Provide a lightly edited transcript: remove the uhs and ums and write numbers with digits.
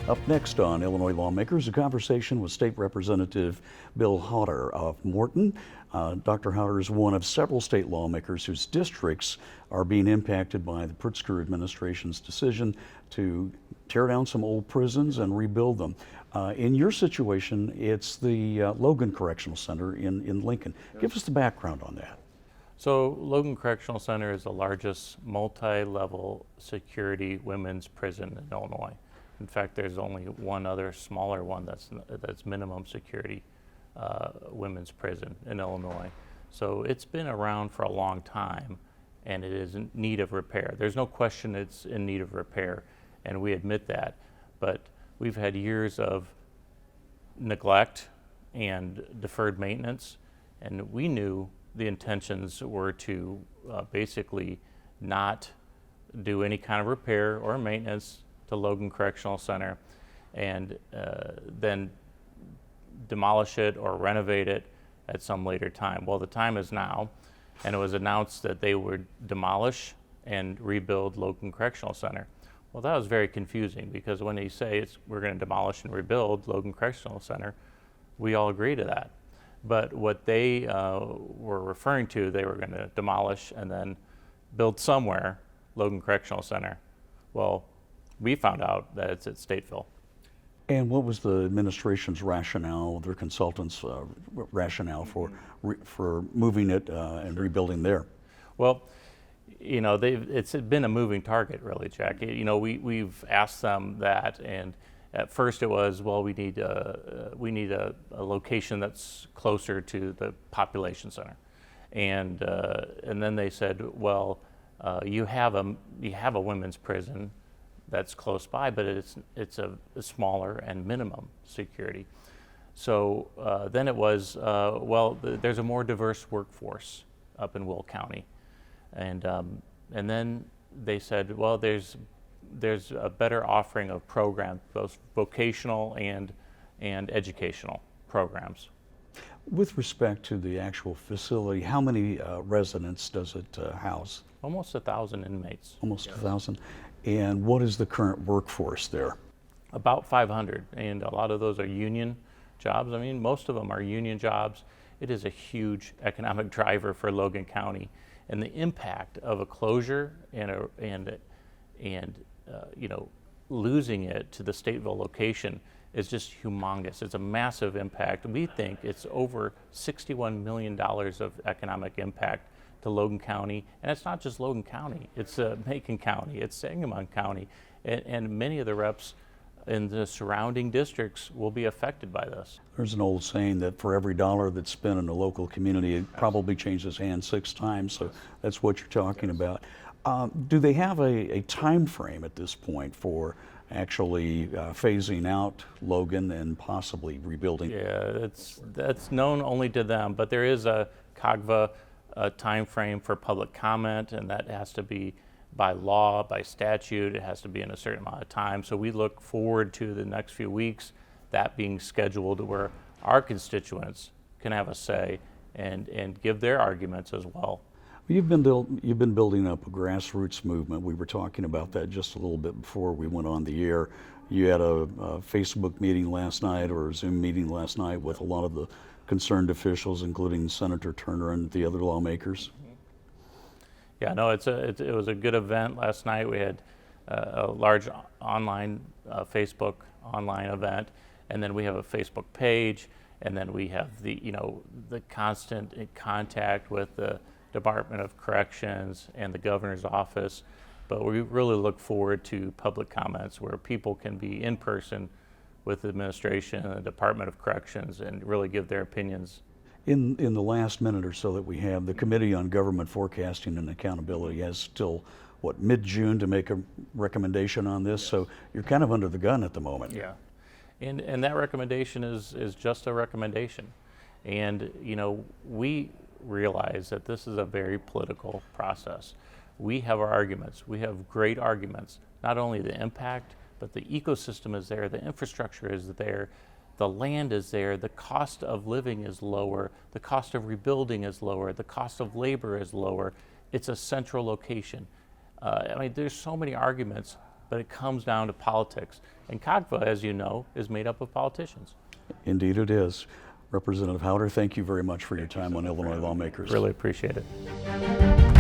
Up next on Illinois Lawmakers, a conversation with State Representative Bill Hauter of Morton. Dr. Hauter is one of several state lawmakers whose districts are being impacted by the Pritzker administration's decision to tear down some old prisons and rebuild them. In your situation, it's the Logan Correctional Center in Lincoln. Give us the background on that. So Logan Correctional Center is the largest multi-level security women's prison in Illinois. In fact, there's only one other smaller one that's minimum security women's prison in Illinois. So it's been around for a long time, and it is in need of repair. There's no question it's in need of repair, and we admit that. But we've had years of neglect and deferred maintenance, and we knew the intentions were to basically not do any kind of repair or maintenance to Logan Correctional Center, and then demolish it or renovate it at some later time. Well, the time is now, and it was announced that they would demolish and rebuild Logan Correctional Center. Well, that was very confusing, because when they say we're going to demolish and rebuild Logan Correctional Center, we all agree to that. But what they were referring to, they were going to demolish and then build somewhere Logan Correctional Center. Well, we found out that it's at Stateville. And what was the administration's rationale, their consultants' rationale for moving it and rebuilding there? Well, you know, it's been a moving target, really, Jak. You know, we've asked them that, and at first it was, well, we need a location that's closer to the population center, and then they said, well, you have a women's prison that's close by, but it's a smaller and minimum security. So then it was, well, there's a more diverse workforce up in Will County, and then they said, well, there's a better offering of programs, both vocational and educational programs. With respect to the actual facility, how many residents does it house? Almost 1,000 inmates. Almost 1,000. And what is the current workforce there? About 500, and a lot of those are union jobs. I mean, most of them are union jobs. It is a huge economic driver for Logan County, and the impact of a closure and you know, losing it to the Stateville location is just humongous. It's a massive impact. We think it's over $61 million of economic impact to Logan County, and it's not just Logan County. It's Macon County, it's Sangamon County, and many of the reps in the surrounding districts will be affected by this. There's an old saying that for every dollar that's spent in a local community, it probably changes hands 6 times, so that's what you're talking about. Do they have a time frame at this point for actually phasing out Logan and possibly rebuilding? Yeah, that's known only to them, but there is a COGVA time frame for public comment, and that has to be by law, by statute. It has to be in a certain amount of time. So we look forward to the next few weeks, that being scheduled where our constituents can have a say and give their arguments as well. You've been building up a grassroots movement. We were talking about that just a little bit before we went on the air. You had a Facebook meeting last night, or a Zoom meeting last night, with a lot of the concerned officials, including Senator Turner and the other lawmakers. Yeah, no, it was a good event last night. We had a large online Facebook online event, and then we have a Facebook page, and then we have the constant contact with the Department of Corrections and the governor's office. But we really look forward to public comments where people can be in person with the administration and the Department of Corrections and really give their opinions. In the last minute or so that we have, the Committee on Government Forecasting and Accountability has till, mid-June to make a recommendation on this, so you're kind of under the gun at the moment. Yeah, and that recommendation is just a recommendation. And, you know, we realize that this is a very political process. We have our arguments. We have great arguments, not only the impact, but the ecosystem is there, the infrastructure is there, the land is there, the cost of living is lower, the cost of rebuilding is lower, the cost of labor is lower. It's a central location. I mean, there's so many arguments, but it comes down to politics. And COGFA, as you know, is made up of politicians. Indeed it is. Representative Hauter, thank you very much for your time on Illinois Lawmakers. Really appreciate it.